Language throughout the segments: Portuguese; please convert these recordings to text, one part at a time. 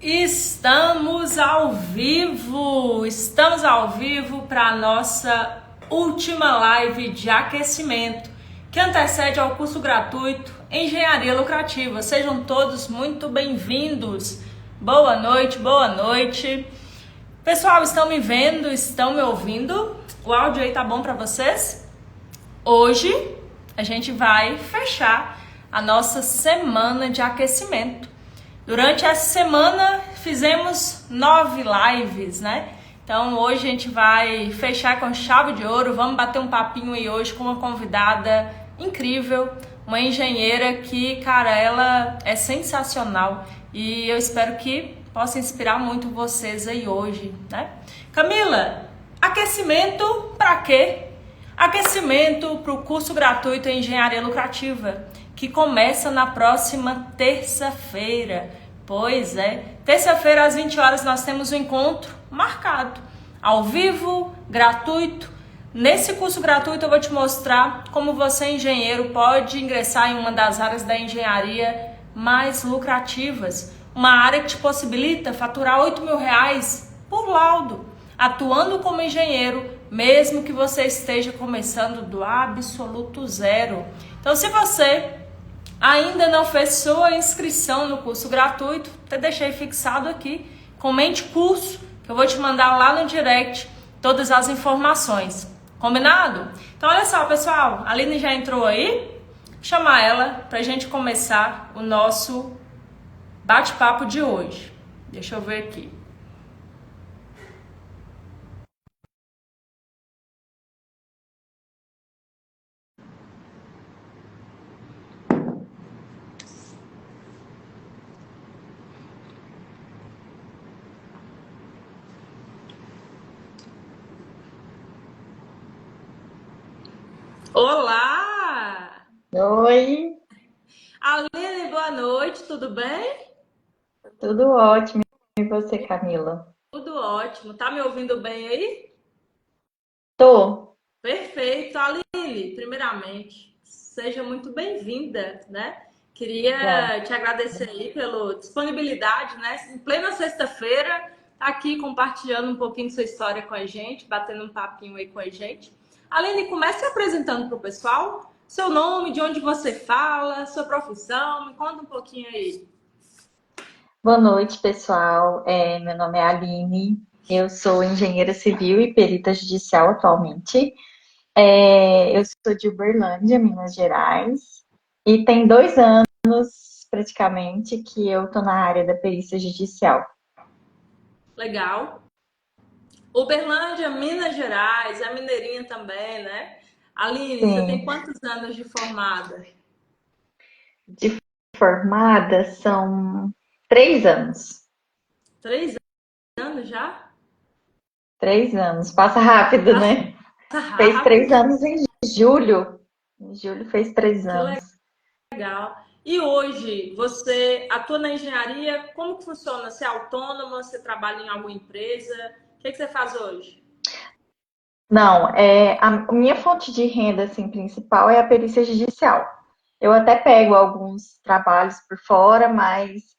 Estamos ao vivo para a nossa última live de aquecimento, que antecede ao curso gratuito Engenharia Lucrativa. Sejam todos muito bem-vindos. Boa noite, boa noite. Pessoal, estão me vendo? Estão me ouvindo? O áudio aí tá bom para vocês? Hoje a gente vai fechar a nossa semana de aquecimento. Durante essa semana fizemos 9 lives, né? Então hoje a gente vai fechar com chave de ouro. Vamos bater um papinho aí hoje com uma convidada incrível, uma engenheira que, cara, ela é sensacional e eu espero que possa inspirar muito vocês aí hoje, né? Camila, aquecimento para quê? Aquecimento para o curso gratuito em Engenharia Lucrativa, que começa na próxima terça-feira. Pois é, terça-feira às 20 horas nós temos um encontro marcado, ao vivo, gratuito. Nesse curso gratuito eu vou te mostrar como você, engenheiro, pode ingressar em uma das áreas da engenharia mais lucrativas. Uma área que te possibilita faturar R$8.000 por laudo, atuando como engenheiro, mesmo que você esteja começando do absoluto zero. Então, se você ainda não fez sua inscrição no curso gratuito, até deixei fixado aqui, comente curso, que eu vou te mandar lá no direct todas as informações. Combinado? Então, olha só, pessoal, a Aline já entrou aí. Vou chamar ela para a gente começar o nosso bate-papo de hoje. Deixa eu ver aqui. Olá! Oi, Aline, boa noite, tudo bem? tudo ótimo. E você, Camila? Tudo ótimo. Tá me ouvindo bem aí? Tô. Perfeito. Aline, primeiramente, seja muito bem-vinda, né? Obrigada. Queria te agradecer aí pela disponibilidade, né? Em plena sexta-feira, tá aqui compartilhando um pouquinho de sua história com a gente, batendo um papinho aí com a gente. Aline, comece se apresentando para o pessoal, seu nome, de onde você fala, sua profissão, me conta um pouquinho aí. Boa noite, pessoal. Meu nome é Aline. Eu sou engenheira civil e perita judicial atualmente. Eu sou de Uberlândia, Minas Gerais. E tem 2 anos, praticamente, que eu tô na área da perícia judicial. Legal. Uberlândia, Minas Gerais, é mineirinha também, né? Aline, você tem Sim, quantos anos de formada? de formada são 3 anos. 3 anos já? 3 anos. Passa rápido, Passa né? Fez três rápido, anos em julho. Em julho fez três que anos. legal. E hoje, você atua na engenharia, como que funciona? Você é autônoma, você trabalha em alguma empresa? O que você faz hoje? Não, a minha fonte de renda assim, principal é a perícia judicial. Eu até pego alguns trabalhos por fora, mas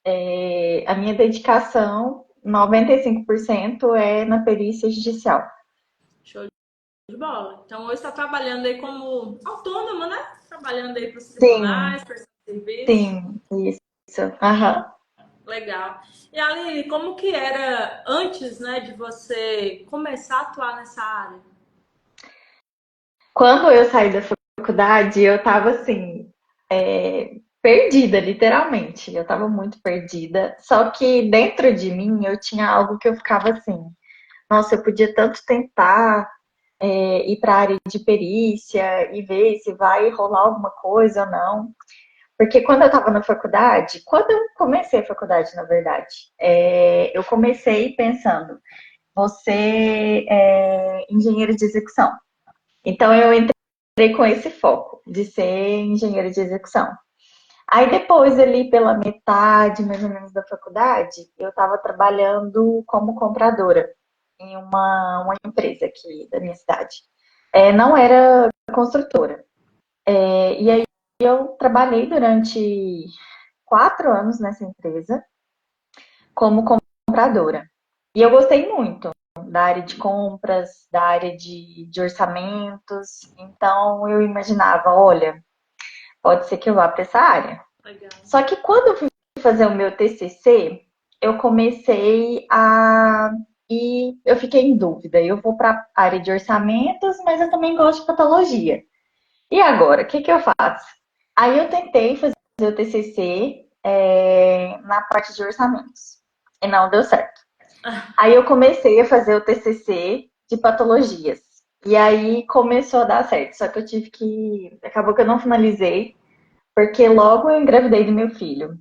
a minha dedicação, 95% é na perícia judicial. Show de bola. Então, hoje está trabalhando aí como autônoma, né? Trabalhando aí para os Sim, tribunais, prestando serviço. sim, isso. Aham. Legal. E Aline, como que era antes, né, de você começar a atuar nessa área? Quando eu saí da faculdade, eu tava assim, perdida, literalmente. Eu tava muito perdida. Só que dentro de mim eu tinha algo que eu ficava assim, nossa, eu podia tanto tentar ir para a área de perícia e ver se vai rolar alguma coisa ou não. Porque quando eu estava na faculdade, quando eu comecei a faculdade, na verdade, eu comecei pensando, você é engenheiro de execução. Então eu entrei com esse foco de ser engenheiro de execução. Aí depois, ali pela metade, mais ou menos, da faculdade, eu estava trabalhando como compradora em uma empresa aqui da minha cidade. Não era construtora. E aí eu trabalhei durante 4 anos nessa empresa. como compradora. E eu gostei muito da área de compras, da área de orçamentos. Então eu imaginava, olha, pode ser que eu vá para essa área. Legal. Só que quando eu fui fazer o meu TCC, eu comecei a e eu fiquei em dúvida. Eu vou para a área de orçamentos, mas eu também gosto de patologia. E agora, o que que eu faço? Aí eu tentei fazer o TCC na parte de orçamentos e não deu certo. Aí eu comecei a fazer o TCC de patologias. E aí começou a dar certo. Só que eu tive que. Acabou que eu não finalizei, porque logo eu engravidei do meu filho.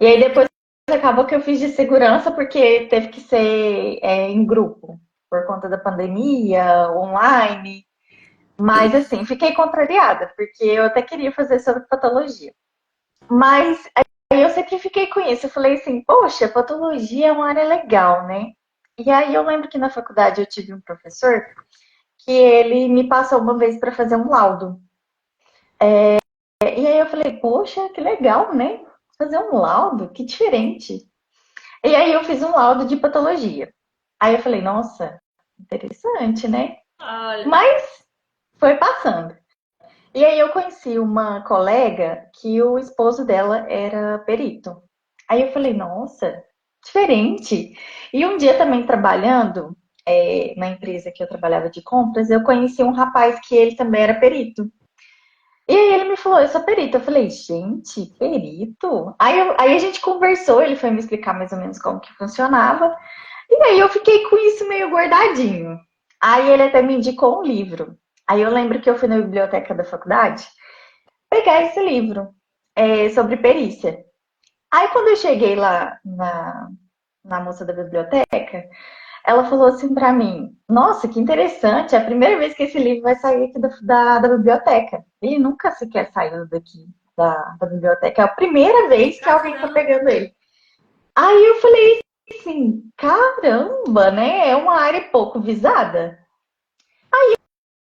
E aí depois acabou que eu fiz de segurança, porque teve que ser em grupo, por conta da pandemia, online. Mas assim, fiquei contrariada, porque eu até queria fazer sobre patologia. Mas aí eu sempre fiquei com isso. Eu falei assim, poxa, patologia é uma área legal, né? E aí eu lembro que na faculdade eu tive um professor que ele me passou uma vez para fazer um laudo. E aí eu falei, poxa, que legal, né? Fazer um laudo, que diferente. E aí eu fiz um laudo de patologia. Aí eu falei, nossa, interessante, né? Olha, Mas foi passando. E aí eu conheci uma colega que o esposo dela era perito. Aí eu falei, nossa, diferente. E um dia também trabalhando na empresa que eu trabalhava de compras, eu conheci um rapaz que ele também era perito. E aí ele me falou, eu sou perito. Eu falei, gente, perito? Aí a gente conversou, ele foi me explicar mais ou menos como que funcionava. E aí eu fiquei com isso meio guardadinho. Aí ele até me indicou um livro. Aí eu lembro que eu fui na biblioteca da faculdade pegar esse livro sobre perícia. Aí quando eu cheguei lá na moça da biblioteca, ela falou assim pra mim: Nossa, que interessante, é a primeira vez que esse livro vai sair aqui da biblioteca. Ele nunca sequer saiu daqui da biblioteca, é a primeira vez que alguém tá caramba. pegando ele. Aí eu falei assim: caramba, né? É uma área pouco visada.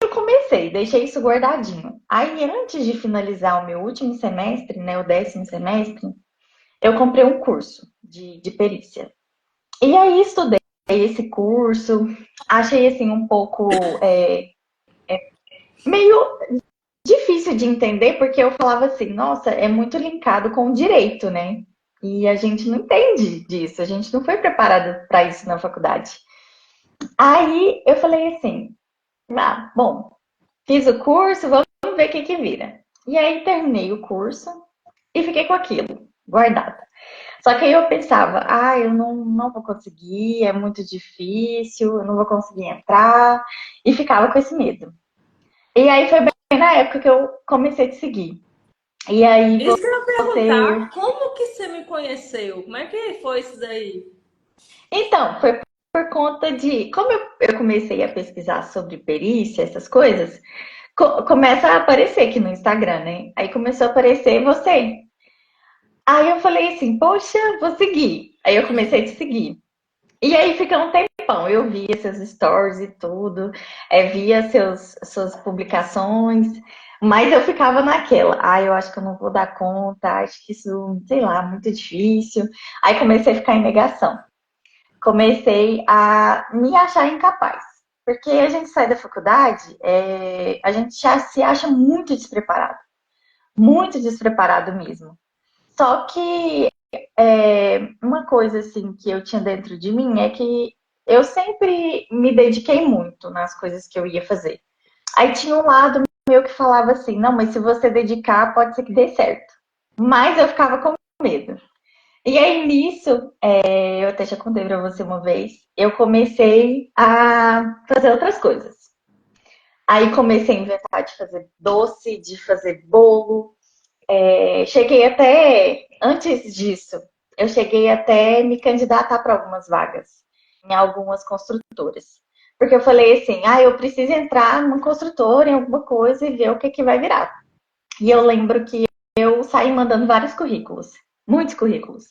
Eu comecei, deixei isso guardadinho. Aí, antes de finalizar o meu último semestre, né, o 10º semestre, eu comprei um curso de perícia. E aí estudei esse curso, achei assim um pouco meio difícil de entender, porque eu falava assim, nossa, é muito linkado com o direito, né? E a gente não entende disso, a gente não foi preparado para isso na faculdade. Aí eu falei assim, ah, bom, fiz o curso, vamos ver o que que vira. E aí terminei o curso e fiquei com aquilo, guardado. Só que aí eu pensava, eu não vou conseguir, é muito difícil, eu não vou conseguir entrar, e ficava com esse medo. E aí foi bem na época que eu comecei a te seguir. E aí Isso que eu ia você. perguntar, como que você me conheceu? Como é que foi isso daí? Então, foi por conta de. Como eu comecei a pesquisar sobre perícia, essas coisas, começa a aparecer aqui no Instagram, né? Aí começou a aparecer você. Aí eu falei assim, poxa, vou seguir. Aí eu comecei a te seguir. E aí fica um tempão, eu via seus stories e tudo, via suas publicações, mas eu ficava naquela, eu acho que eu não vou dar conta, acho que isso, sei lá, muito difícil. Aí comecei a ficar em negação, comecei a me achar incapaz, porque a gente sai da faculdade, a gente já se acha muito despreparado mesmo. Só que uma coisa assim que eu tinha dentro de mim é que eu sempre me dediquei muito nas coisas que eu ia fazer. Aí tinha um lado meu que falava assim, não, mas se você dedicar, pode ser que dê certo. Mas eu ficava com medo. E aí nisso, eu até já contei pra você uma vez, eu comecei a fazer outras coisas. Aí comecei a inventar de fazer doce, de fazer bolo, cheguei até, antes disso, eu cheguei até me candidatar para algumas vagas em algumas construtoras. Porque eu falei assim, eu preciso entrar numa construtora, em alguma coisa e ver o que que vai virar. E eu lembro que eu saí mandando vários currículos, muitos currículos.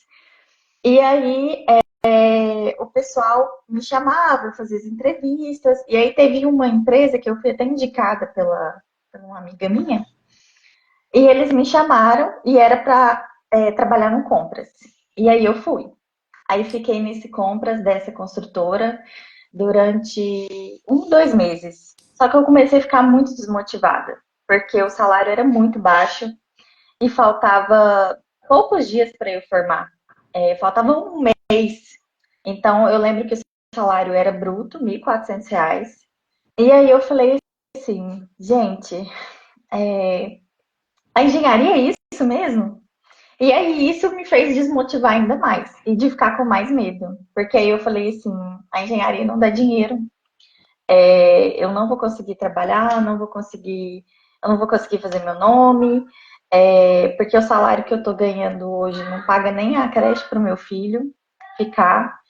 E aí o pessoal me chamava, fazia as entrevistas. E aí teve uma empresa que eu fui até indicada por uma amiga minha, e eles me chamaram e era para trabalhar no compras. E aí eu fui. Aí fiquei nesse compras dessa construtora durante 2 meses. Só que eu comecei a ficar muito desmotivada, porque o salário era muito baixo e faltava poucos dias para eu formar. Faltava um mês. Então eu lembro que o salário era bruto, R$ 1.400. E aí eu falei assim, gente, a engenharia é isso mesmo? E aí isso me fez desmotivar ainda mais e de ficar com mais medo. Porque aí eu falei assim, a engenharia não dá dinheiro, eu não vou conseguir trabalhar, eu não vou conseguir fazer meu nome, porque o salário que eu tô ganhando hoje não paga nem a creche pro meu filho ficar.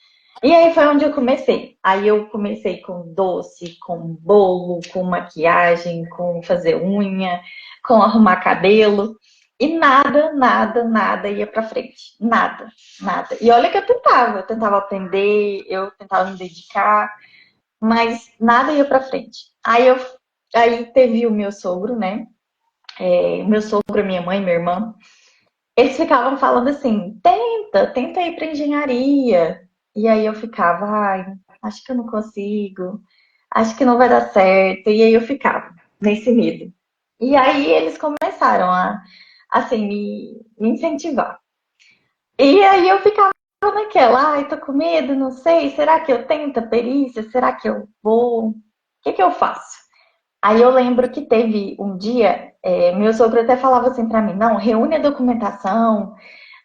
E aí foi onde eu comecei. Aí eu comecei com doce, com bolo, com maquiagem, com fazer unha, com arrumar cabelo. E nada, nada, nada ia pra frente. Nada, nada. E olha que eu tentava aprender, eu tentava me dedicar, mas nada ia pra frente. Aí teve o meu sogro, né? Meu sogro, minha mãe, minha irmã, eles ficavam falando assim: tenta ir para engenharia. E aí eu ficava, ai, acho que eu não consigo, acho que não vai dar certo. E aí eu ficava nesse medo. E aí eles começaram a, assim, me incentivar. E aí eu ficava naquela, ai, tô com medo, não sei, será que eu tento a perícia? Será que eu vou? O que que eu faço? Aí eu lembro que teve um dia, meu sogro até falava assim para mim: não, reúne a documentação,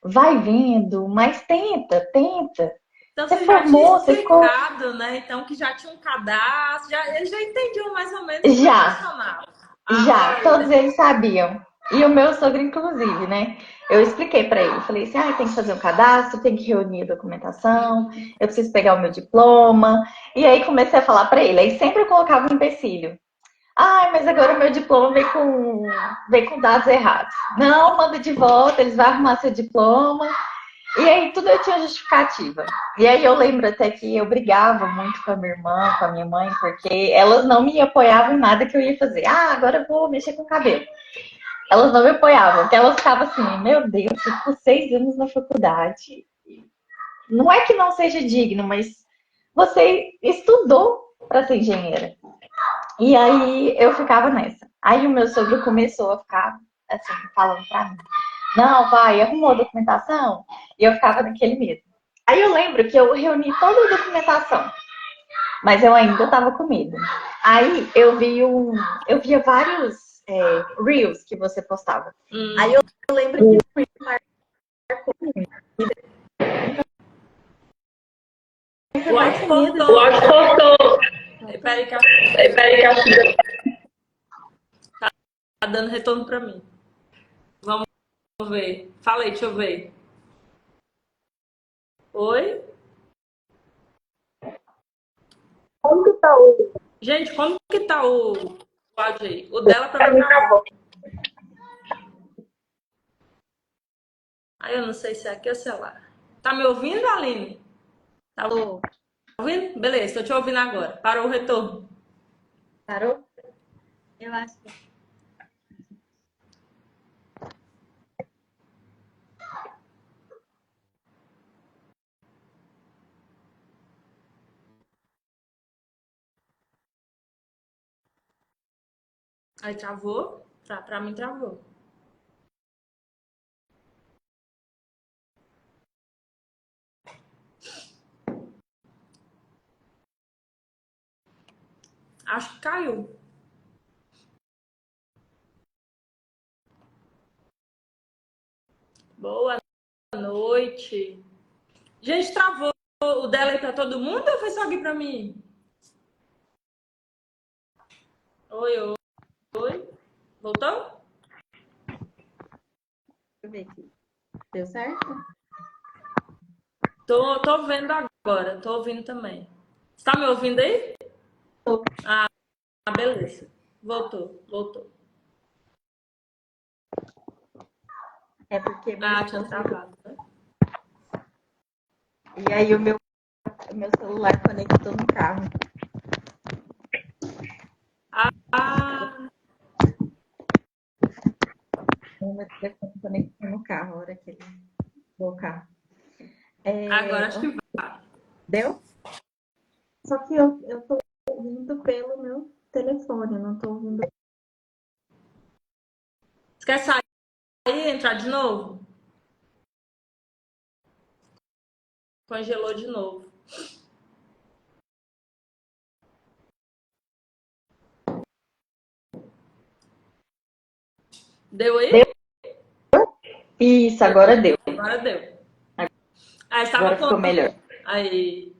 vai vendo, mas tenta, tenta. Então Você você já tinha formou, você ficou. explicado, né? Então que já tinha um cadastro, eles já entendiam mais ou menos como é que Já, funcionava. já, Olha, todos eles sabiam. E o meu sogro, inclusive, né? Eu expliquei para ele, falei assim: tem que fazer um cadastro, tem que reunir a documentação, eu preciso pegar o meu diploma. E aí comecei a falar para ele. Aí sempre eu colocava um empecilho. Mas agora o meu diploma vem com dados errados. Não, manda de volta, eles vão arrumar seu diploma. E aí tudo eu tinha justificativa. E aí eu lembro até que eu brigava muito com a minha irmã, com a minha mãe, porque elas não me apoiavam em nada que eu ia fazer. Agora eu vou mexer com o cabelo. Elas não me apoiavam, porque elas ficavam assim: meu Deus, você ficou 6 anos na faculdade. Não é que não seja digno, mas você estudou para ser engenheira. E aí eu ficava nessa. Aí o meu sogro começou a ficar assim, falando pra mim: não, vai, arrumou a documentação? E eu ficava naquele medo. Aí eu lembro que eu reuni toda a documentação, mas eu ainda estava com medo. Aí eu via vários reels que você postava. Aí eu lembro que o vai áudio ter medo cortou. de. O áudio cortou. Peraí que Peraí que acho que tá dando retorno para mim. Vamos ver. Fala aí, deixa eu ver. Oi? como que tá o. Gente, como que tá o áudio aí? O dela Pra também mim tá travou. bom. Aí eu não sei se é aqui ou se é lá. Tá me ouvindo, Aline? Tá Tô. ouvindo? Beleza, tô te ouvindo agora. Parou o retorno. Parou? Eu acho que. Aí travou. Pra mim travou. Acho que caiu. Boa noite. Gente, travou o dela aí pra todo mundo ou foi só aqui pra mim? Oi, oi, oi. Voltou? Deixa eu ver aqui. Deu certo? Tô vendo agora. Tô ouvindo também. Você tá me ouvindo aí? Tô. Ah, beleza. Voltou, voltou. É porque meu Ah, tinha esposo ligou. travado, né? E aí o meu celular conectou no carro. Ah, O meu telefone conectou no carro, a hora que ele ligou o carro. Agora acho que Deu? Só que eu tô ouvindo pelo meu telefone, eu não tô ouvindo. você quer sair e entrar de novo? Congelou de novo. Deu Deu? aí? Isso, agora deu. Agora deu. Aí estava Agora ficou contando. melhor. Aí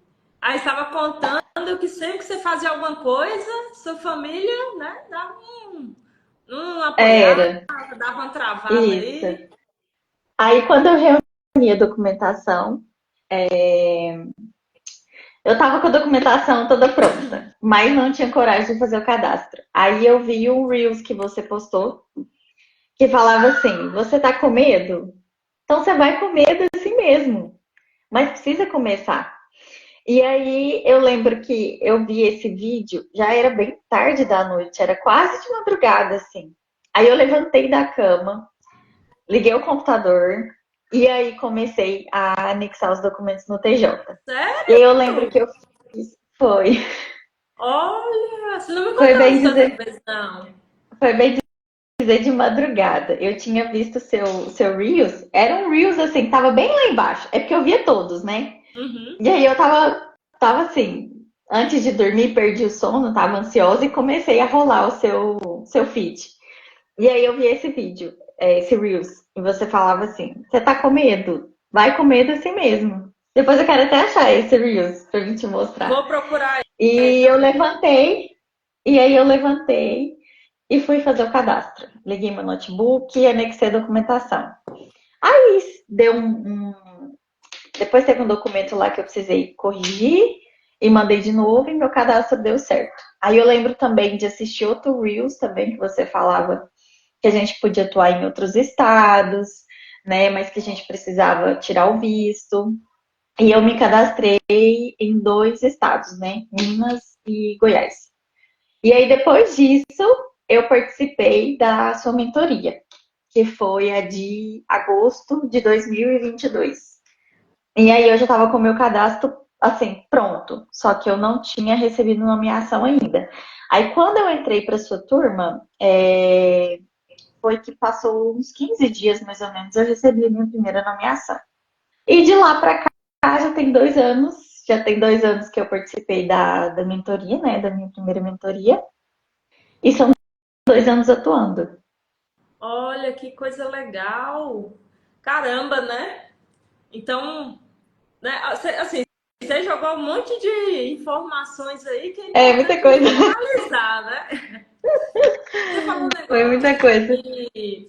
estava contando que sempre que você fazia alguma coisa, sua família, né, dava um apoiava, Era, dava uma travada isso. aí. Aí, quando eu reuni a documentação, eu tava com a documentação toda pronta, mas não tinha coragem de fazer o cadastro. Aí eu vi um Reels que você postou, que falava assim: você tá com medo? Então você vai com medo assim mesmo, mas precisa começar. E aí eu lembro que eu vi esse vídeo, já era bem tarde da noite, era quase de madrugada, assim. Aí eu levantei da cama, liguei o computador e aí comecei a anexar os documentos no TJ. E aí eu lembro Sério? que eu fiz, Olha, você não me foi contou bem isso outra dizer, vez, não. foi bem dizer de madrugada. Eu tinha visto seu Reels, era um Reels assim, tava bem lá embaixo. É porque eu via todos, né? Uhum. E aí eu tava assim, antes de dormir, perdi o sono, tava ansiosa e comecei a rolar o seu feed. E aí eu vi esse vídeo, esse Reels, e você falava assim: você tá com medo? Vai com medo assim mesmo. Depois eu quero até achar esse Reels pra mim te mostrar. Vou procurar aí E eu também. levantei, e aí eu levantei e fui fazer o cadastro. Liguei meu notebook e anexei a documentação. Aí deu depois teve um documento lá que eu precisei corrigir e mandei de novo e meu cadastro deu certo. Aí eu lembro também de assistir outro Reels também que você falava que a gente podia atuar em outros estados, né? Mas que a gente precisava tirar o visto. E eu me cadastrei em dois estados, né? Minas e Goiás. E aí depois disso eu participei da sua mentoria, que foi a de agosto de 2022. E aí eu já estava com o meu cadastro assim pronto, só que eu não tinha recebido nomeação ainda. Aí quando eu entrei para sua turma, foi que passou uns 15 dias mais ou menos, eu recebi a minha primeira nomeação. E de lá para cá já tem 2 anos que eu participei da mentoria, né, da minha primeira mentoria, e são 2 anos atuando. Olha que coisa legal. Caramba, né? Então, né, assim, você jogou um monte de informações aí que é É muita importante a coisa, gente analisar, né? Você falou um foi negócio muita coisa. que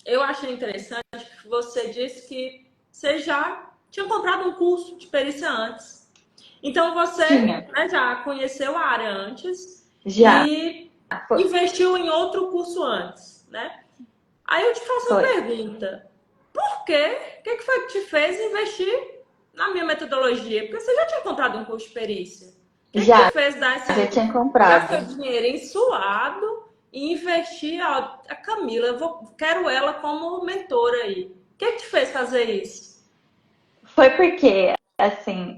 eu achei interessante, que você disse que você já tinha comprado um curso de perícia antes. Então você, Tinha, né, já conheceu a área antes já, e foi. investiu em outro curso antes, né? Aí eu te faço uma Foi. pergunta. Por quê? O que foi que te fez investir na minha metodologia? Porque você já tinha comprado um curso de perícia. O que te Já, fez dar já esse, tinha pegar seu comprado. dinheirinho suado e investir a Camila? Quero ela como mentora aí. O que te fez fazer isso? Foi porque, assim,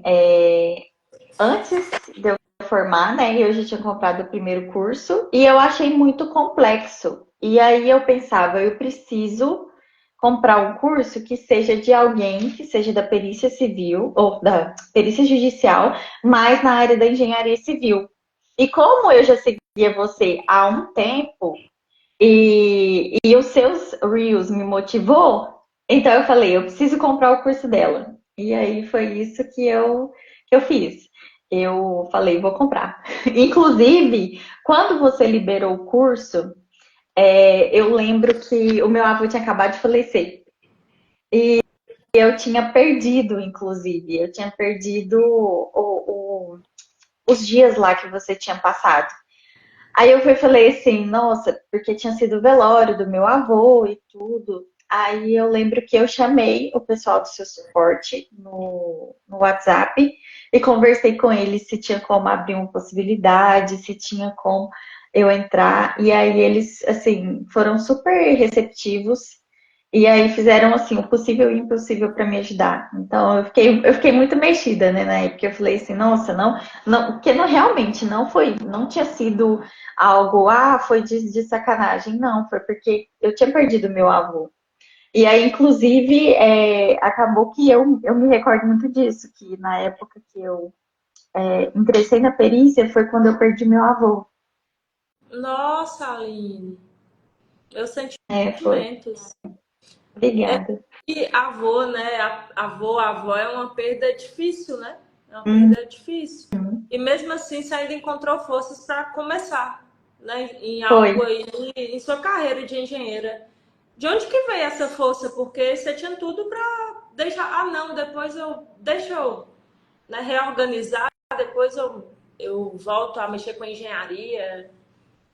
antes de eu formar, né, eu já tinha comprado o primeiro curso e eu achei muito complexo. E aí eu pensava, eu preciso comprar um curso que seja de alguém que seja da perícia civil ou da perícia judicial, mas na área da engenharia civil. E como eu já seguia você há um tempo e os seus reels me motivou, então eu falei, eu preciso comprar o curso dela. E aí foi isso que eu fiz. Eu falei, vou comprar. Inclusive, quando você liberou o curso, eu lembro que o meu avô tinha acabado de falecer. Eu tinha perdido, inclusive, eu tinha perdido os dias lá que você tinha passado. Aí eu fui, falei assim, nossa, porque tinha sido o velório do meu avô e tudo. Aí eu lembro que eu chamei o pessoal do seu suporte no WhatsApp e conversei com eles se tinha como abrir uma possibilidade, se tinha como eu entrar. E aí eles, assim, foram super receptivos E aí fizeram assim o possível e o impossível para me ajudar. Então eu fiquei muito mexida, né, na época. Eu falei assim, nossa, não, porque não realmente não foi, não tinha sido algo, foi de sacanagem, não, foi porque eu tinha perdido meu avô. E aí, inclusive, acabou que eu me recordo muito disso, que na época que eu ingressei na perícia foi quando eu perdi meu avô. Nossa, Aline, meus Foi. sentimentos. É, Obrigada. e avô, né? Avó é uma perda difícil, né? É uma Uhum. perda difícil. E mesmo assim, você ainda encontrou forças para começar, né? Em Foi. algo aí, em sua carreira de engenheira. De onde que veio essa força? Porque você tinha tudo para deixar. Ah, não, deixa eu, né, reorganizar, depois eu volto a mexer com engenharia.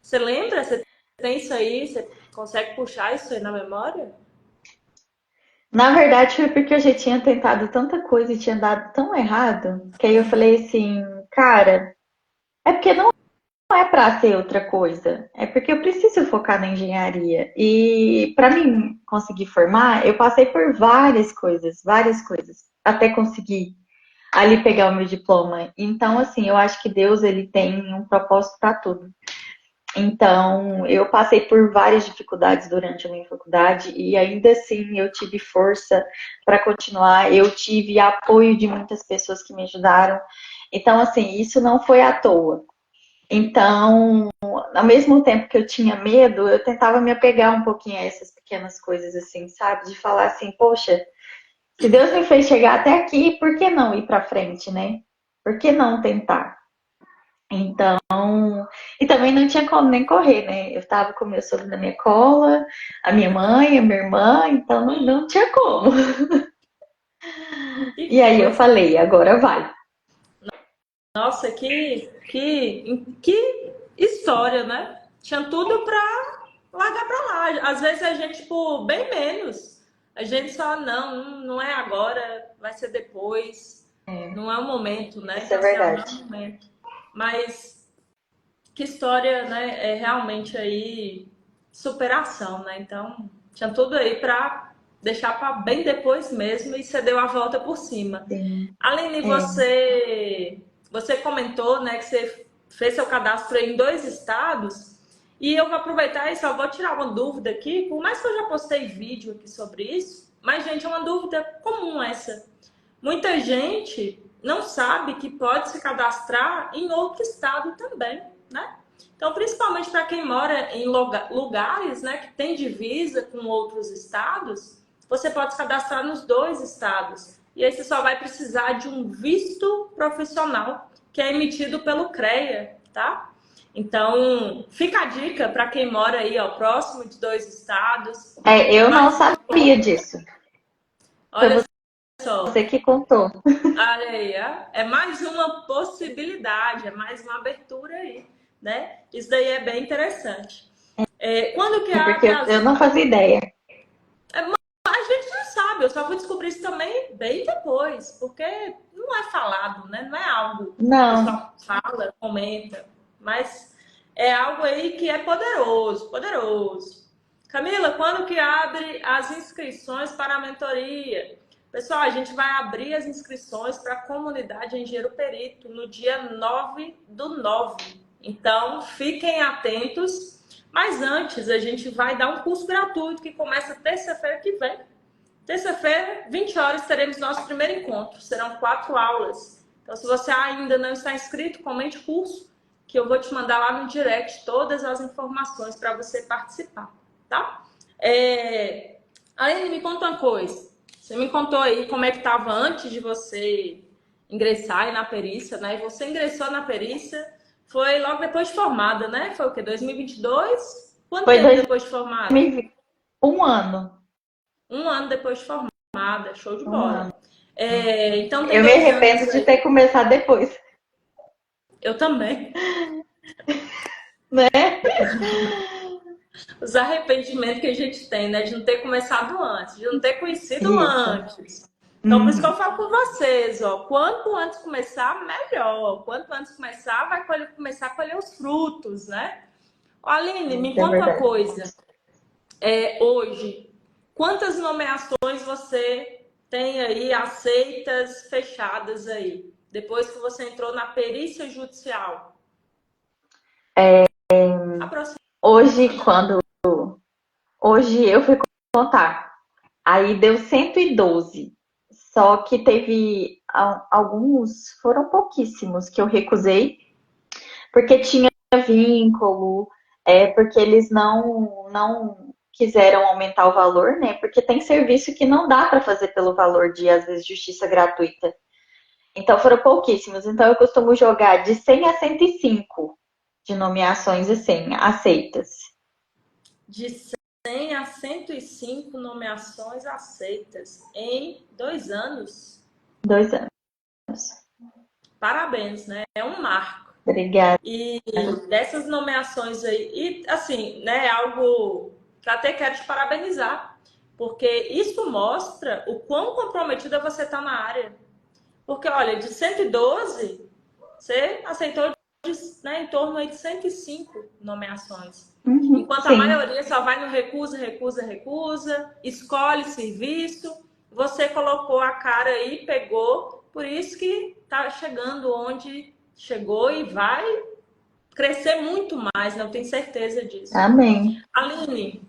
Você lembra? Você tem isso aí? Você consegue puxar isso aí na memória? Na verdade, foi porque eu já tinha tentado tanta coisa e tinha dado tão errado, que aí eu falei assim, cara, é porque não é para ser outra coisa, é porque eu preciso focar na engenharia. E para mim conseguir formar, eu passei por várias coisas, até conseguir ali pegar o meu diploma. Então, assim, eu acho que Deus ele tem um propósito para tudo. Então, eu passei por várias dificuldades durante a minha faculdade e ainda assim eu tive força para continuar. Eu tive apoio de muitas pessoas que me ajudaram. Então, assim, isso não foi à toa. Então, ao mesmo tempo que eu tinha medo, eu tentava me apegar um pouquinho a essas pequenas coisas, assim, sabe? De falar assim, poxa, se Deus me fez chegar até aqui, por que não ir para frente, né? Por que não tentar? Então, e também não tinha como nem correr, né? Eu estava com o meu sogro na minha cola, a minha mãe, a minha irmã, então não tinha como. Que E aí eu coisa. falei, agora vai. Nossa, que história, né? Tinha tudo pra largar pra lá. Às vezes a gente, tipo, bem menos. A gente só, não é agora, vai ser depois. Não é o momento, né? Isso é Assim, não é verdade. o momento. Mas que história, né? É realmente aí superação, né? Então, tinha tudo aí pra deixar pra bem depois mesmo e você deu a volta por cima. Sim. Aline, É. você comentou, né, que você fez seu cadastro em 2 estados. E eu vou aproveitar e só vou tirar uma dúvida aqui, por mais que eu já postei vídeo aqui sobre isso, mas, gente, é uma dúvida comum essa. Muita gente não sabe que pode se cadastrar em outro estado também, né? Então, principalmente para quem mora em lugares, né, que tem divisa com outros estados, você pode se cadastrar nos 2 estados. E aí você só vai precisar de um visto profissional, que é emitido pelo CREA, tá? Então, fica a dica para quem mora aí, ó, próximo de 2 estados. É Eu não mais uma sabia disso. Foi Olha só. você que contou. Olha aí, ó. É mais uma possibilidade, é mais uma abertura aí, né? Isso daí é bem interessante. Quando que Porque abre eu as... não fazia ideia. A gente não sabe, eu só fui descobrir isso também bem depois, porque não é falado, né? Não é algo que o Não, pessoal fala, comenta, mas é algo aí que é poderoso, poderoso. Camila, quando que abre as inscrições para a mentoria? Pessoal, a gente vai abrir as inscrições para a comunidade Engenheiro Perito no dia 9/9. Então, fiquem atentos. Mas antes, a gente vai dar um curso gratuito que começa terça-feira que vem. Terça-feira, 20 horas, teremos nosso primeiro encontro. Serão 4 aulas. Então, se você ainda não está inscrito, comente o curso, que eu vou te mandar lá no direct todas as informações para você participar, tá? Aline, me conta uma coisa. Você me contou aí como é que estava antes de você ingressar aí na perícia, né? E você ingressou na perícia, foi logo depois de formada, né? Foi o quê? 2022? Quanto foi tempo depois de formada? 2020, um ano. 1 ano depois de formada, show de Um bola. ano. Então tem Eu me 2 anos arrependo de ter aí. começado depois, Eu também. né? Os arrependimentos que a gente tem, né? De não ter começado antes, de não ter conhecido Isso. antes. Então, por isso que eu Uhum. falo com vocês, ó. Quanto antes começar, melhor. Quanto antes começar, vai começar a colher os frutos, né? Ó, Aline, me Isso é conta uma verdade. coisa. Hoje, Quantas nomeações você tem aí aceitas, fechadas aí, depois que você entrou na perícia judicial? Hoje, hoje eu fui contar, aí deu 112. Só que teve alguns, foram pouquíssimos que eu recusei, porque tinha vínculo, porque eles não quiseram aumentar o valor, né? Porque tem serviço que não dá para fazer pelo valor de, às vezes, justiça gratuita. Então foram pouquíssimos. Então eu costumo jogar de 100 a 105 de nomeações assim, aceitas. De 100 a 105 nomeações aceitas em 2 anos. 2 anos. Parabéns, né? É um marco. Obrigada. E dessas nomeações aí, e assim, né, é algo que eu até quero te parabenizar, porque isso mostra o quão comprometida você está na área. Porque, olha, de 112, você aceitou né, em torno aí de 105 nomeações. Enquanto a Sim. maioria só vai no recusa, escolhe serviço, você colocou a cara aí, pegou, por isso que está chegando onde chegou e vai crescer muito mais, né? Eu tenho certeza disso. Amém. Aline,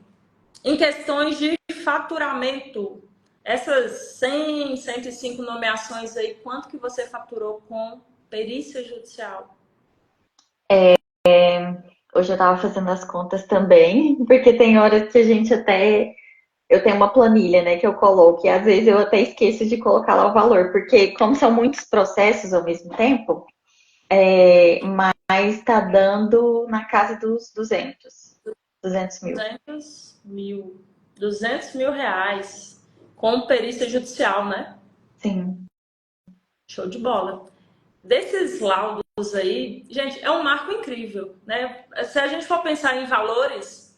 em questões de faturamento, essas 100, 105 nomeações aí, quanto que você faturou com perícia judicial? Hoje eu estava fazendo as contas também, porque tem horas que a gente até. Eu tenho uma planilha, né, que eu coloco, e às vezes eu até esqueço de colocar lá o valor, porque como são muitos processos ao mesmo tempo, mas está dando na casa dos 200 mil. 200 mil. 200 mil reais com perícia judicial, né? Sim. Show de bola. Desses laudos aí, gente, é um marco incrível, né? Se a gente for pensar em valores,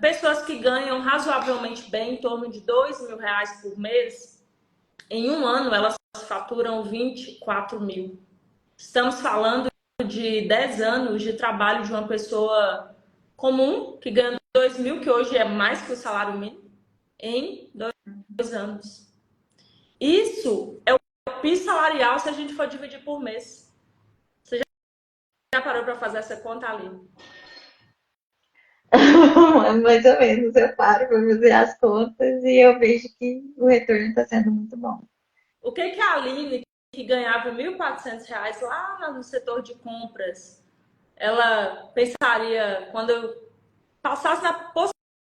pessoas que ganham razoavelmente bem, em torno de 2 mil reais por mês, em um ano elas faturam 24 mil. Estamos falando de 10 anos de trabalho de uma pessoa comum, que ganha 2 mil, que hoje é mais que o salário mínimo, em 2 anos. Isso é o piso salarial se a gente for dividir por mês. Você já parou para fazer essa conta, Aline? Mais ou menos, eu paro para fazer as contas e eu vejo que o retorno está sendo muito bom. O que a Aline, que ganhava R$ 1.400 lá no setor de compras, ela pensaria quando eu passasse na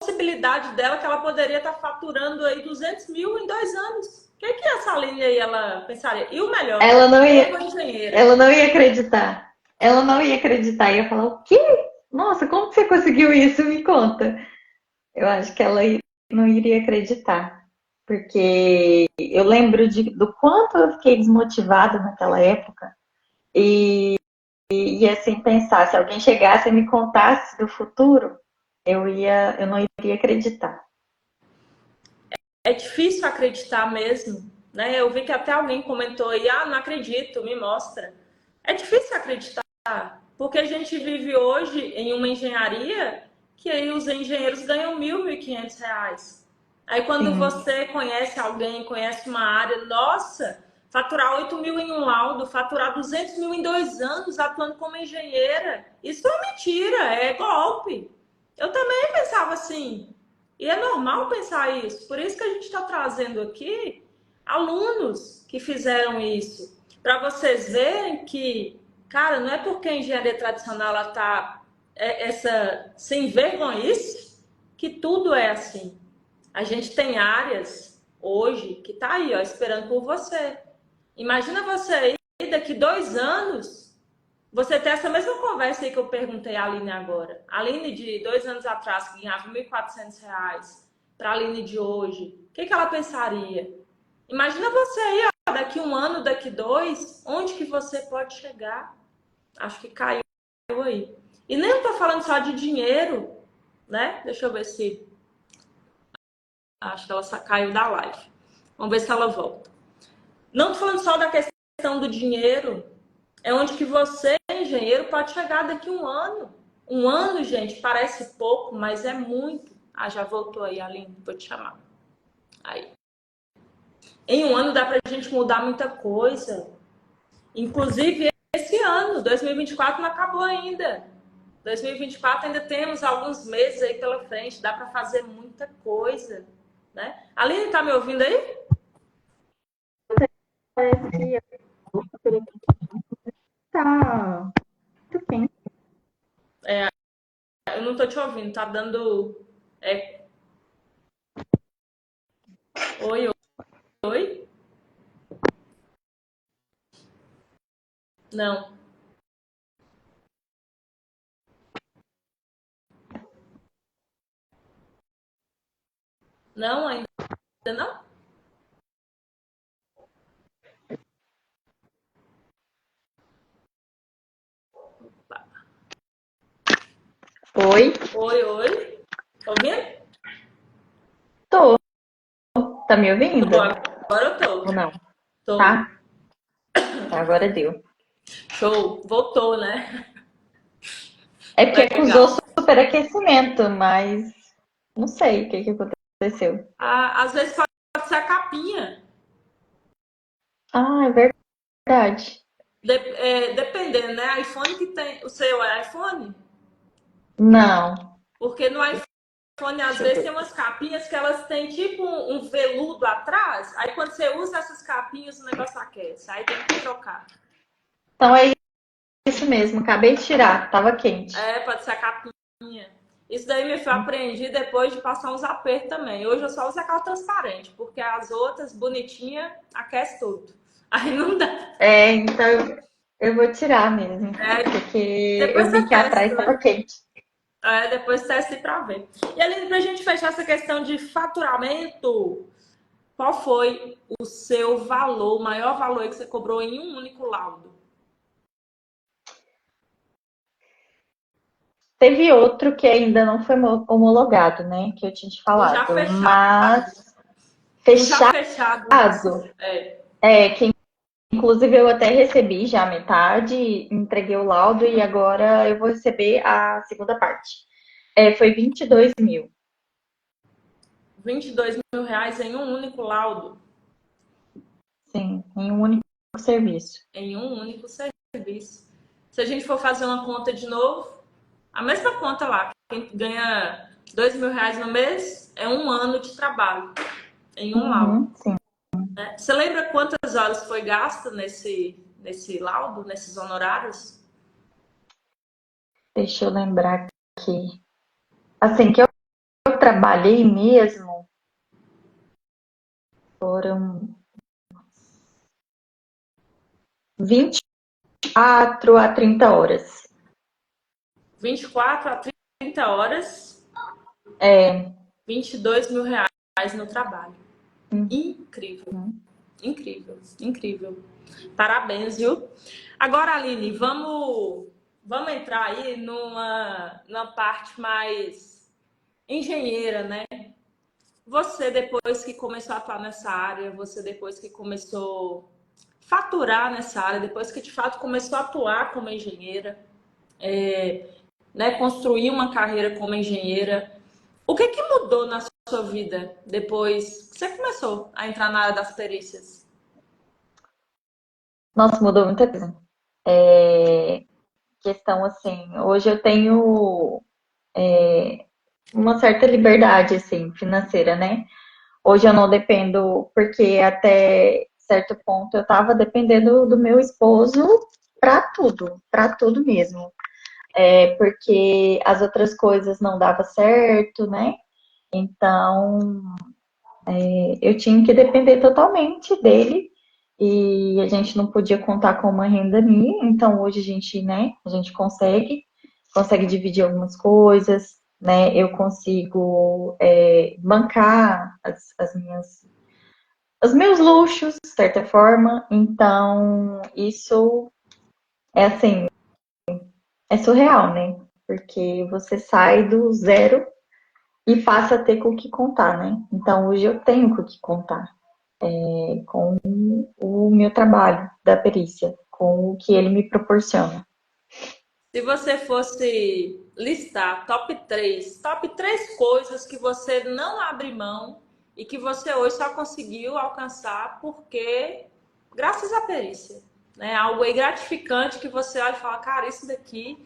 possibilidade dela que ela poderia estar faturando aí 200 mil em 2 anos? O que essa Aline aí ela pensaria? E o melhor, Ela não ia, engenheira. ela não ia acreditar. Ela não ia acreditar. Ia falar, o quê? Nossa, como que você conseguiu isso? Me conta. Eu acho que ela não iria acreditar. Porque eu lembro do quanto eu fiquei desmotivada naquela época. E assim, pensar, se alguém chegasse e me contasse do futuro, eu não iria acreditar. É difícil acreditar mesmo, né? Eu vi que até alguém comentou aí, não acredito, me mostra. É difícil acreditar, porque a gente vive hoje em uma engenharia que aí os engenheiros ganham R$ 1.000, R$ 1.500. Aí quando Sim. você conhece alguém, conhece uma área, nossa, faturar 8 mil em um laudo, faturar 200 mil em 2 anos atuando como engenheira, isso é mentira, é golpe. Eu também pensava assim, e é normal pensar isso. Por isso que a gente está trazendo aqui alunos que fizeram isso, para vocês verem que, cara, não é porque a engenharia tradicional ela tá essa sem vergonhice que tudo é assim. A gente tem áreas hoje que tá aí, ó, esperando por você. Imagina você aí daqui 2 anos você ter essa mesma conversa aí que eu perguntei a Aline agora. A Aline de 2 anos atrás que ganhava R$ 1.400 para a Aline de hoje, o que ela pensaria? Imagina você aí, ó, daqui 1 ano, daqui 2, onde que você pode chegar? Acho que caiu aí. E nem eu tô falando só de dinheiro, né? Deixa eu ver se... Acho que ela caiu da live. Vamos ver se ela volta. Não tô falando só da questão do dinheiro. É onde que você, engenheiro, pode chegar daqui 1 ano. 1 ano, gente, parece pouco, mas é muito. Ah, já voltou aí, Aline, vou te chamar. Aí. Em um ano dá pra gente mudar muita coisa. Inclusive, esse ano, 2024, não acabou ainda. 2024 ainda temos alguns meses aí pela frente, dá para fazer muita coisa, né? Aline, tá me ouvindo aí? Parece que tá muito quente. Eu não tô te ouvindo, tá dando. É... Oi, oi? Não. Não, ainda não? Oi? Oi, oi? Tá ouvindo? Tô. Tá me Tô, ouvindo? agora eu Ou tô. não? Tô. Tá? Agora deu. Show. Voltou, né? É porque acusou Legal. superaquecimento, mas não sei o que que aconteceu. Ah, às vezes pode ser a capinha. Ah, é verdade. Dependendo, né? iPhone que tem. O seu é iPhone? Não. Porque no iPhone, às Deixa eu vezes, tem ver. umas capinhas que elas têm tipo um veludo atrás. Aí, quando você usa essas capinhas, o negócio aquece. Aí tem que trocar. Então é isso mesmo. Acabei de tirar. Tava quente. É, pode ser a capinha. Isso daí me foi aprendi depois de passar uns apertos também. Hoje eu só uso aquela transparente, porque as outras, bonitinha, aquece tudo. Aí não dá. É, então eu vou tirar mesmo. É, Porque depois eu vi você que atrás testa, tava né? quente. Depois teste pra ver. E Aline, pra gente fechar essa questão de faturamento, qual foi o seu valor, o maior valor que você cobrou em um único laudo? Teve outro que ainda não foi homologado, né? Que eu tinha te Um já falado. fechado. Mas Um já fechado. fechado, né? É. É, que inclusive eu até recebi já a metade, entreguei o laudo e agora eu vou receber a segunda parte. É, foi 22 mil. R$ 22.000 em um único laudo, Sim, em um único serviço. em um único serviço. Se a gente for fazer uma conta de novo, a mesma conta lá, quem ganha R$ 2.000 no mês é um ano de trabalho em um laudo. Uhum, sim. Né? Você lembra quantas horas foi gasto nesse laudo, nesses honorários? Deixa eu lembrar aqui. Assim, que eu trabalhei mesmo foram 24 a 30 horas. 24 a 30 horas, É, R$ 22.000 no trabalho. uhum. Incrível, incrível, incrível. Parabéns, viu? Agora, Aline, vamos entrar aí numa parte mais engenheira, né? Você, depois que começou a atuar nessa área, você depois que começou a faturar nessa área, depois que de fato começou a atuar como engenheira, né, construir uma carreira como engenheira, o que que mudou na sua vida depois que você começou a entrar na área das perícias? Nossa, mudou muita coisa. É, questão assim, hoje eu tenho uma certa liberdade assim financeira, né? Hoje eu não dependo, porque até certo ponto eu estava dependendo do meu esposo para tudo mesmo. É porque as outras coisas não dava certo, né? Então eu tinha que depender totalmente dele e a gente não podia contar com uma renda minha. Então hoje a gente, né? A gente consegue dividir algumas coisas, né? Eu consigo bancar as minhas os meus luxos, de certa forma. Então, isso é assim, é surreal, né? Porque você sai do zero e passa a ter com o que contar, né? Então, hoje eu tenho com o que contar com o meu trabalho da perícia, com o que ele me proporciona. Se você fosse listar top três coisas que você não abre mão e que você hoje só conseguiu alcançar porque, graças à perícia, né? Algo aí gratificante que você olha e fala, cara, isso daqui,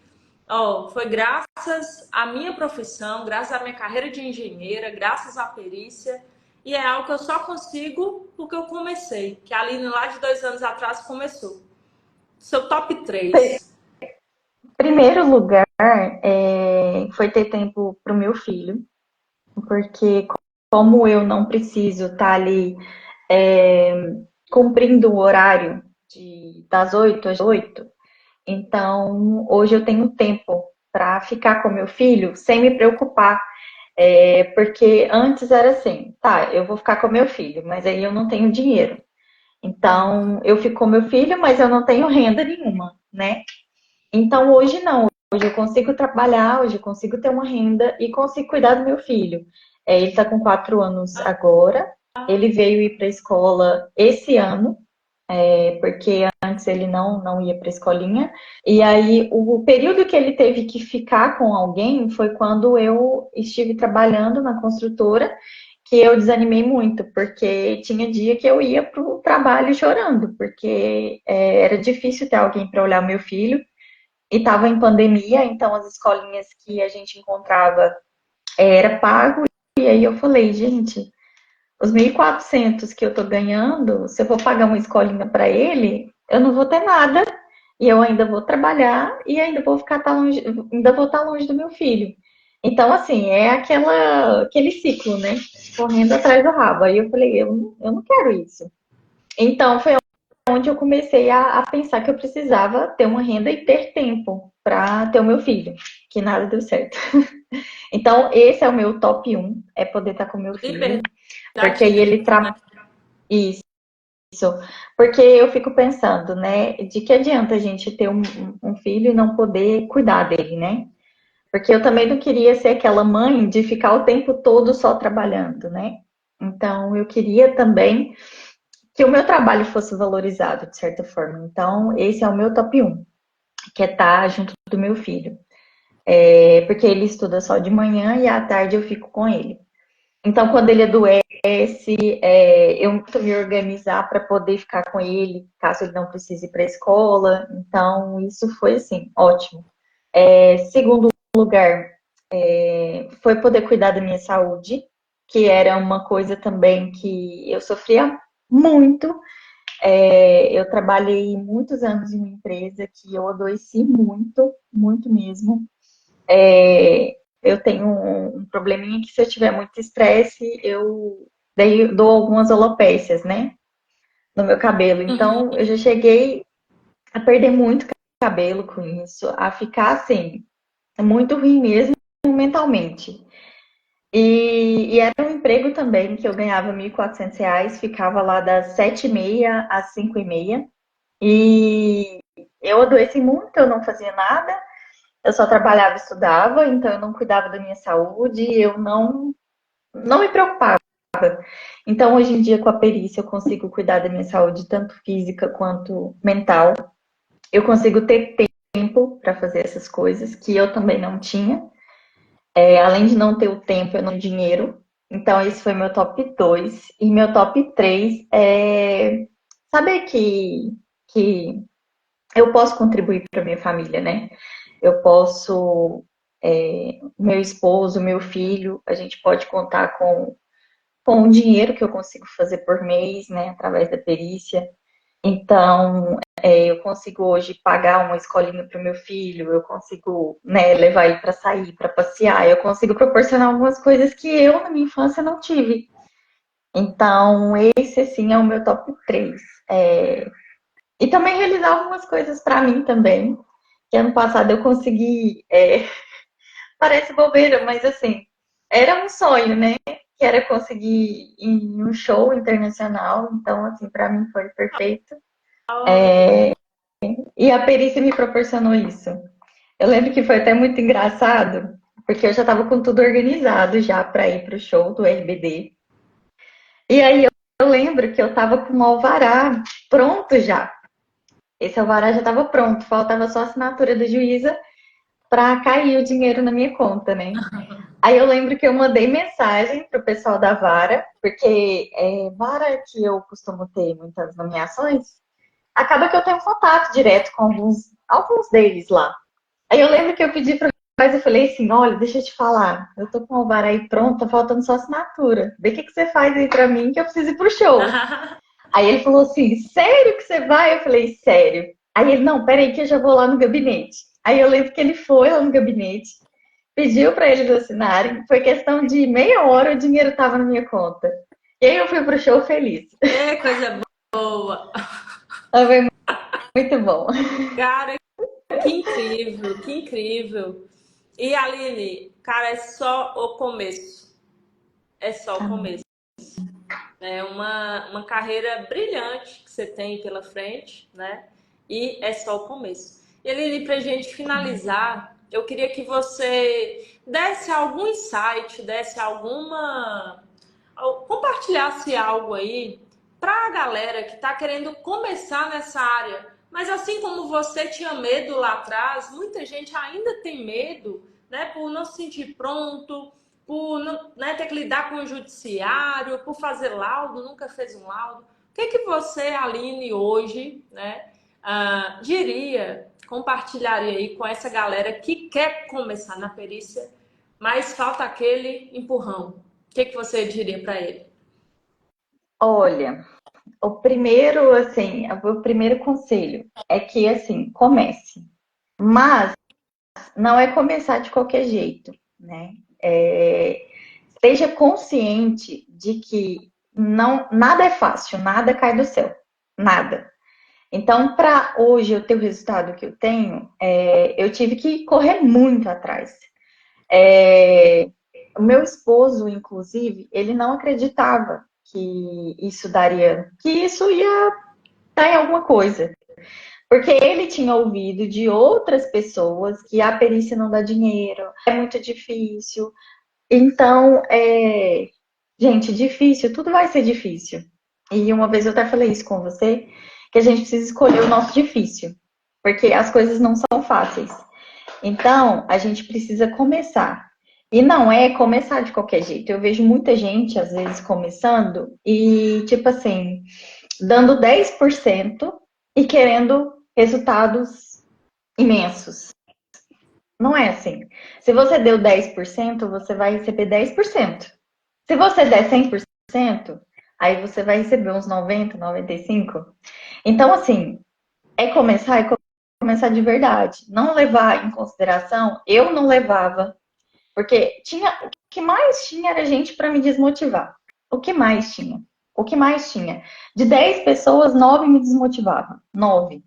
ó, foi graças à minha profissão, graças à minha carreira de engenheira, graças à perícia, e é algo que eu só consigo porque eu comecei, que a Aline lá de 2 anos atrás começou. Seu top Em 3. primeiro lugar, foi ter tempo para o meu filho, porque como eu não preciso estar ali é, cumprindo o horário das 8 às 8, então hoje eu tenho tempo para ficar com meu filho sem me preocupar. Porque antes era assim, tá, eu vou ficar com meu filho, mas aí eu não tenho dinheiro. Então, eu fico com meu filho, mas eu não tenho renda nenhuma, né? Então, hoje não. Hoje eu consigo trabalhar, hoje eu consigo ter uma renda e consigo cuidar do meu filho. Ele está com 4 anos agora. Ele veio ir para a escola esse ano, porque antes ele não ia para a escolinha. E aí, o período que ele teve que ficar com alguém foi quando eu estive trabalhando na construtora, que eu desanimei muito, porque tinha dia que eu ia para o trabalho chorando, porque era difícil ter alguém para olhar meu filho, e estava em pandemia, então as escolinhas que a gente encontrava era pago, e aí eu falei, gente, os 1.400 que eu tô ganhando, se eu for pagar uma escolinha para ele, eu não vou ter nada, e eu ainda vou trabalhar, e ainda vou ficar tá longe, ainda vou estar longe do meu filho. Então, assim, é aquele ciclo, né? Correndo atrás do rabo. Aí eu falei, eu não quero isso. Então, foi onde eu comecei a pensar que eu precisava ter uma renda e ter tempo para ter o meu filho, que nada deu certo. Então, esse é o meu top um, é poder estar com o meu filho, Liberdade porque de aí ele tempo, né? trabalha. Isso, porque eu fico pensando, né, de que adianta a gente ter um filho e não poder cuidar dele, né? Porque eu também não queria ser aquela mãe de ficar o tempo todo só trabalhando, né? Então, eu queria também que o meu trabalho fosse valorizado, de certa forma. Então, esse é o meu top um, que é estar junto do meu filho. Porque ele estuda só de manhã e à tarde eu fico com ele. Então, quando ele adoece, eu tento me organizar para poder ficar com ele, caso ele não precise ir para a escola. Então, isso foi, assim, ótimo. Segundo lugar, foi poder cuidar da minha saúde, que era uma coisa também que eu sofria muito. Eu trabalhei muitos anos em uma empresa que eu adoeci muito, muito mesmo. Eu tenho um probleminha que se eu tiver muito estresse, dou algumas alopécias, né, no meu cabelo. Uhum. Então, eu já cheguei a perder muito cabelo com isso, a ficar assim, muito ruim mesmo mentalmente. E era um emprego também que eu ganhava R$ 1.400, ficava lá das 7h30 às 5h30. E eu adoeci muito, eu não fazia nada, eu só trabalhava e estudava, então eu não cuidava da minha saúde, eu não me preocupava. Então, hoje em dia, com a perícia, eu consigo cuidar da minha saúde, tanto física quanto mental. Eu consigo ter tempo para fazer essas coisas, que eu também não tinha. Além de não ter o tempo, eu não tenho dinheiro. Então, esse foi meu top 2. E meu top 3 é saber que eu posso contribuir para minha família, né? Eu posso, meu esposo, meu filho, a gente pode contar com o dinheiro que eu consigo fazer por mês, né, através da perícia. Então, eu consigo hoje pagar uma escolinha para o meu filho, eu consigo, né, levar ele para sair, para passear, eu consigo proporcionar algumas coisas que eu, na minha infância, não tive. Então, esse, sim, é o meu top 3. E também realizar algumas coisas para mim também, que ano passado eu consegui, parece bobeira, mas assim, era um sonho, né? Que era conseguir ir em um show internacional, então assim, para mim foi perfeito. E a perícia me proporcionou isso. Eu lembro que foi até muito engraçado, porque eu já estava com tudo organizado já para ir para o show do RBD. E aí eu lembro que eu estava com o alvará pronto já. Esse alvará já estava pronto, faltava só a assinatura da juíza para cair o dinheiro na minha conta, né? Aí eu lembro que eu mandei mensagem pro pessoal da Vara, porque Vara que eu costumo ter muitas nomeações, acaba que eu tenho contato direto com alguns deles lá. Aí eu lembro que eu pedi pro rapaz, eu falei assim, olha, deixa eu te falar, eu tô com o Vara aí pronto, tá faltando só assinatura. Vê o que você faz aí pra mim que eu preciso ir pro show. Aí ele falou assim, sério que você vai? Eu falei, sério. Aí ele, não, peraí que eu já vou lá no gabinete. Aí eu lembro que ele foi lá no gabinete, pediu para eles assinarem, foi questão de meia hora, o dinheiro estava na minha conta. E aí eu fui pro show feliz. É coisa boa. Foi muito bom. Cara, que incrível, que incrível. E Aline, cara, é só o começo. É só o começo. É uma carreira brilhante que você tem pela frente, né? E é só o começo. E Aline, pra gente finalizar, eu queria que você desse algum insight, desse compartilhasse algo aí para a galera que está querendo começar nessa área. Mas assim como você tinha medo lá atrás, muita gente ainda tem medo, né, por não se sentir pronto, por não, né, ter que lidar com o judiciário, por fazer laudo, nunca fez um laudo. O que que você, Aline, hoje, né, diria, compartilharia aí com essa galera que quer começar na perícia, mas falta aquele empurrão? O que que você diria para ele? Olha, o primeiro conselho é que, assim, comece. Mas não é começar de qualquer jeito, né? Esteja consciente de que nada é fácil, nada cai do céu, nada. Então, para hoje eu ter o resultado que eu tenho, eu tive que correr muito atrás. O meu esposo, inclusive, ele não acreditava que isso daria, que isso ia dar em alguma coisa. Porque ele tinha ouvido de outras pessoas que a perícia não dá dinheiro, é muito difícil. Então, gente, difícil, tudo vai ser difícil. E uma vez eu até falei isso com você, que a gente precisa escolher o nosso difícil, porque as coisas não são fáceis. Então, a gente precisa começar. E não é começar de qualquer jeito. Eu vejo muita gente, às vezes, começando e, tipo assim, dando 10% e querendo resultados imensos. Não é assim. Se você deu 10%, você vai receber 10%. Se você der 100%, aí você vai receber uns 90, 95%. Então, assim, é começar de verdade. Não levar em consideração, eu não levava, porque o que mais tinha era gente para me desmotivar. O que mais tinha? O que mais tinha? De 10 pessoas, 9 me desmotivavam. 9.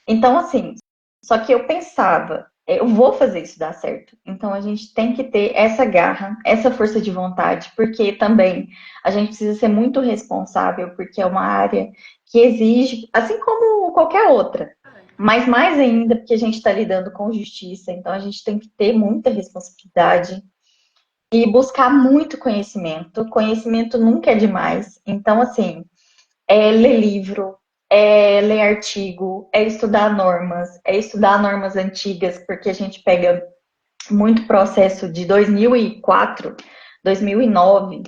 Então, assim, só que eu pensava, eu vou fazer isso dar certo. Então, a gente tem que ter essa garra, essa força de vontade, porque também a gente precisa ser muito responsável, porque é uma área que exige, assim como qualquer outra, mas mais ainda porque a gente está lidando com justiça, então a gente tem que ter muita responsabilidade e buscar muito conhecimento. Conhecimento nunca é demais. Então, assim, ler livro, ler artigo, é estudar normas antigas, porque a gente pega muito processo de 2004, 2009,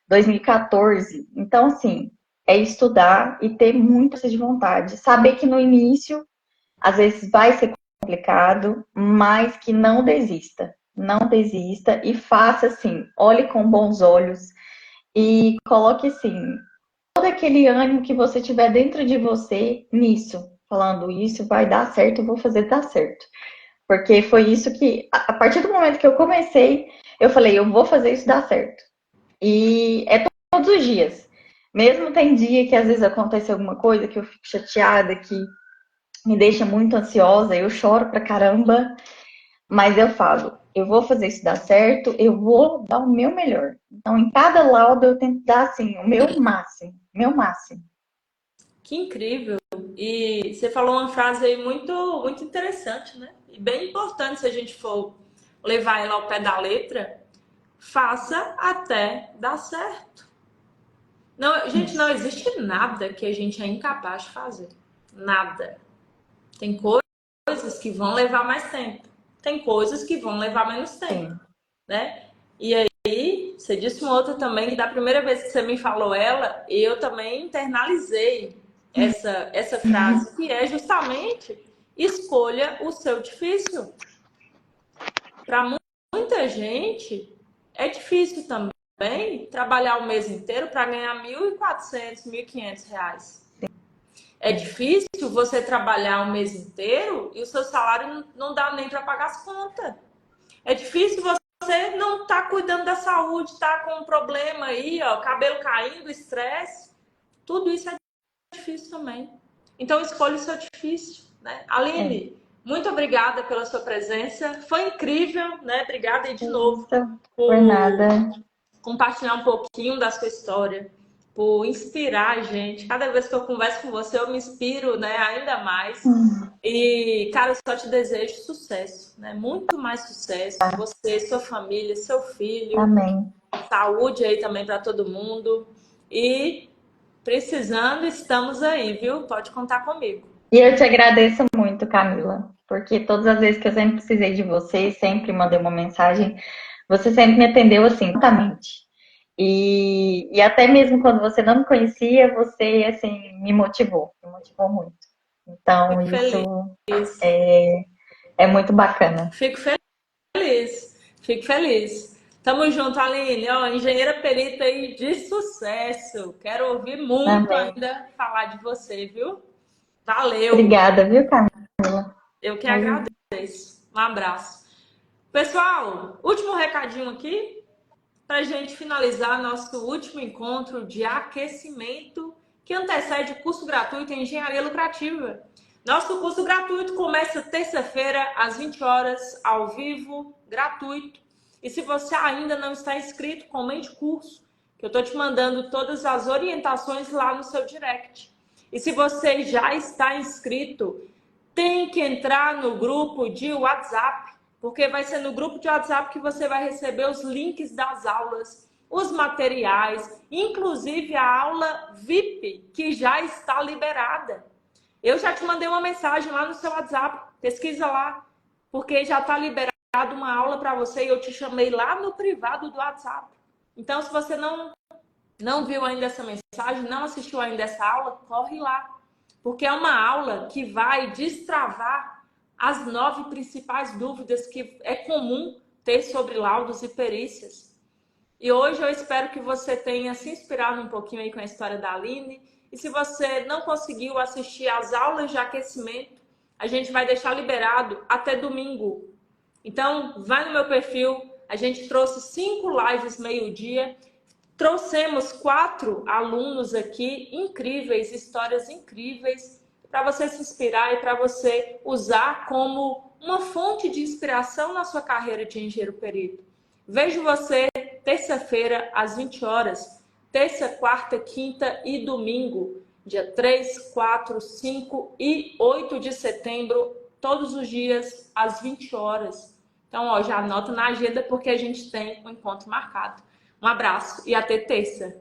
2014. Então, assim, é estudar e ter muita de vontade. Saber que no início, às vezes, vai ser complicado, mas que não desista. Não desista e faça assim, olhe com bons olhos e coloque assim, todo aquele ânimo que você tiver dentro de você nisso, falando isso vai dar certo, eu vou fazer dar certo. Porque foi isso que, a partir do momento que eu comecei, eu falei, eu vou fazer isso dar certo. E é todos os dias. Mesmo tem dia que às vezes acontece alguma coisa que eu fico chateada, que me deixa muito ansiosa, eu choro pra caramba, mas eu falo, eu vou fazer isso dar certo, eu vou dar o meu melhor. Então, em cada laudo eu tento dar assim, o meu máximo, meu máximo. Que incrível! E você falou uma frase aí muito, muito interessante, né? E bem importante se a gente for levar ela ao pé da letra. Faça até dar certo. Não, gente, não existe nada que a gente é incapaz de fazer. Nada. Tem coisas que vão levar mais tempo. tem coisas que vão levar menos tempo, sim. né? E aí, você disse uma outra também, que da primeira vez que você me falou ela, eu também internalizei essa frase, que é justamente escolha o seu difícil. Para muita gente, é difícil também trabalhar o mês inteiro para ganhar 1.400, R$ 1.500. É difícil você trabalhar o mês inteiro e o seu salário não dá nem para pagar as contas. É difícil você não estar cuidando da saúde, tá com um problema aí, ó, cabelo caindo, estresse. Tudo isso é difícil também. Então escolha o seu difícil, né? É. Aline, muito obrigada pela sua presença. Foi incrível, né? Obrigada aí de novo Isso, por por nada. compartilhar um pouquinho da sua história, por inspirar a gente. Cada vez que eu converso com você, eu me inspiro, né, ainda mais. E, cara, eu só te desejo sucesso, né? Muito mais sucesso. Você, sua família, seu filho, Amém. saúde aí também para todo mundo. E precisando, estamos aí, viu? Pode contar comigo. E eu te agradeço muito, Camila, porque todas as vezes que eu sempre precisei de você, sempre mandei uma mensagem, você sempre me atendeu assim, totalmente. E até mesmo quando você não me conhecia, você assim me motivou muito. Então, Fico isso feliz. é muito bacana. Fico feliz. Fico feliz. Tamo junto, Aline. Ó, engenheira perita aí de sucesso. Quero ouvir muito Amém. ainda falar de você, viu? Valeu. Obrigada, viu, Camila? Eu que Valeu. agradeço. Um abraço. Pessoal, último recadinho aqui para a gente finalizar nosso último encontro de aquecimento que antecede o curso gratuito em Engenharia Lucrativa. Nosso curso gratuito começa terça-feira às 20 horas, ao vivo, gratuito. E se você ainda não está inscrito, comente o curso, que eu estou te mandando todas as orientações lá no seu direct. E se você já está inscrito, tem que entrar no grupo de WhatsApp, porque vai ser no grupo de WhatsApp que você vai receber os links das aulas, os materiais, inclusive a aula VIP, que já está liberada. Eu já te mandei uma mensagem lá no seu WhatsApp, pesquisa lá, porque já está liberada uma aula para você e eu te chamei lá no privado do WhatsApp. Então, se você não viu ainda essa mensagem, não assistiu ainda essa aula, corre lá. Porque é uma aula que vai destravar as 9 principais dúvidas que é comum ter sobre laudos e perícias. E hoje eu espero que você tenha se inspirado um pouquinho aí com a história da Aline. E se você não conseguiu assistir às aulas de aquecimento, a gente vai deixar liberado até domingo. Então, vai no meu perfil. A gente trouxe 5 lives meio-dia. Trouxemos 4 alunos aqui incríveis, histórias incríveis, para você se inspirar e para você usar como uma fonte de inspiração na sua carreira de engenheiro perito. Vejo você terça-feira às 20 horas, terça, quarta, quinta e domingo, dia 3, 4, 5 e 8 de setembro, todos os dias às 20 horas. Então, ó, já anota na agenda porque a gente tem um encontro marcado. Um abraço e até terça.